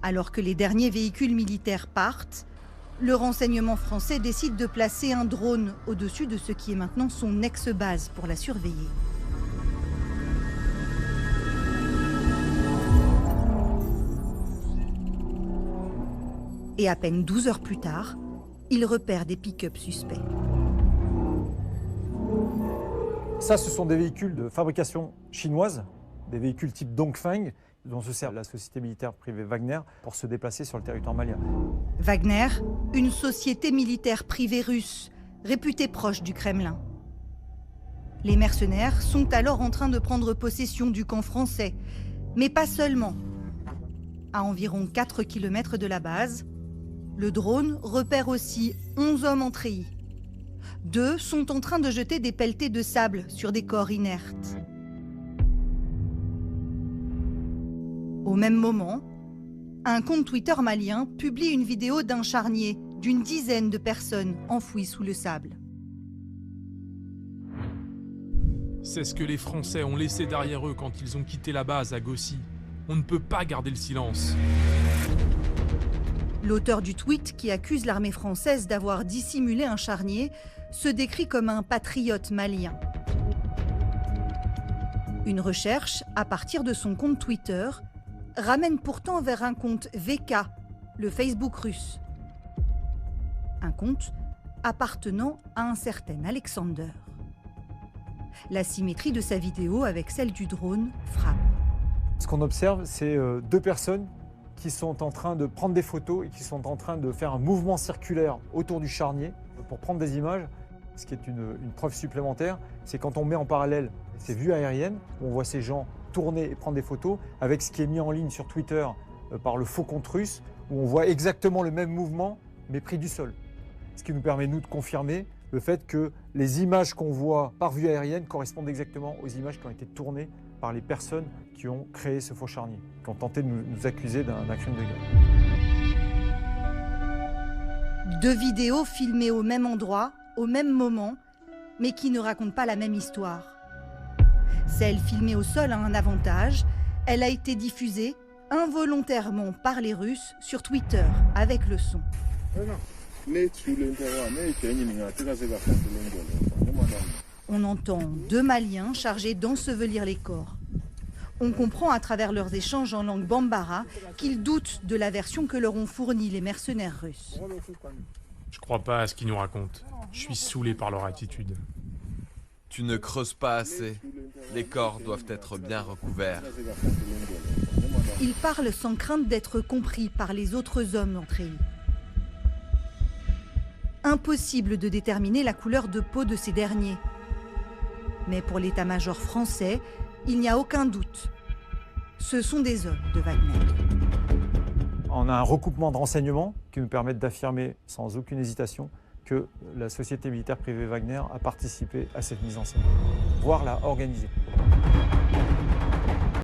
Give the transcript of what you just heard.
Alors que les derniers véhicules militaires partent, le renseignement français décide de placer un drone au-dessus de ce qui est maintenant son ex-base pour la surveiller. Et à peine 12 heures plus tard, il repère des pick-up suspects. Ça, ce sont des véhicules de fabrication chinoise, des véhicules type Dongfeng, dont se sert la société militaire privée Wagner pour se déplacer sur le territoire malien. Wagner, une société militaire privée russe, réputée proche du Kremlin. Les mercenaires sont alors en train de prendre possession du camp français, mais pas seulement. À environ 4 km de la base, le drone repère aussi 11 hommes en treillis. 2 sont en train de jeter des pelletées de sable sur des corps inertes. Au même moment, un compte Twitter malien publie une vidéo d'un charnier d'une dizaine de personnes enfouies sous le sable. C'est ce que les Français ont laissé derrière eux quand ils ont quitté la base à Gossi. On ne peut pas garder le silence. L'auteur du tweet, qui accuse l'armée française d'avoir dissimulé un charnier, se décrit comme un patriote malien. Une recherche, à partir de son compte Twitter, ramène pourtant vers un compte VK, le Facebook russe. Un compte appartenant à un certain Alexander. La symétrie de sa vidéo avec celle du drone frappe. Ce qu'on observe, c'est 2 personnes qui sont en train de prendre des photos et qui sont en train de faire un mouvement circulaire autour du charnier pour prendre des images. Ce qui est une preuve supplémentaire, c'est quand on met en parallèle ces vues aériennes, où on voit ces gens tourner et prendre des photos, avec ce qui est mis en ligne sur Twitter par le faux compte russe, où on voit exactement le même mouvement, mais pris du sol. Ce qui nous permet, nous, de confirmer le fait que les images qu'on voit par vue aérienne correspondent exactement aux images qui ont été tournées par les personnes qui ont créé ce faux charnier, qui ont tenté de nous accuser d'un crime de guerre. 2 vidéos filmées au même endroit, au même moment, mais qui ne racontent pas la même histoire. Celle filmée au sol a un avantage, elle a été diffusée involontairement par les Russes sur Twitter, avec le son. On entend 2 Maliens chargés d'ensevelir les corps. On comprend à travers leurs échanges en langue bambara qu'ils doutent de la version que leur ont fournie les mercenaires russes. Je crois pas à ce qu'ils nous racontent. Je suis saoulé par leur attitude. Tu ne creuses pas assez. Les corps doivent être bien recouverts. Ils parlent sans crainte d'être compris par les autres hommes en treillis. Impossible de déterminer la couleur de peau de ces derniers. Mais pour l'état-major français, il n'y a aucun doute. Ce sont des hommes de Wagner. On a un recoupement de renseignements qui nous permettent d'affirmer sans aucune hésitation que la société militaire privée Wagner a participé à cette mise en scène, voire l'a organisée.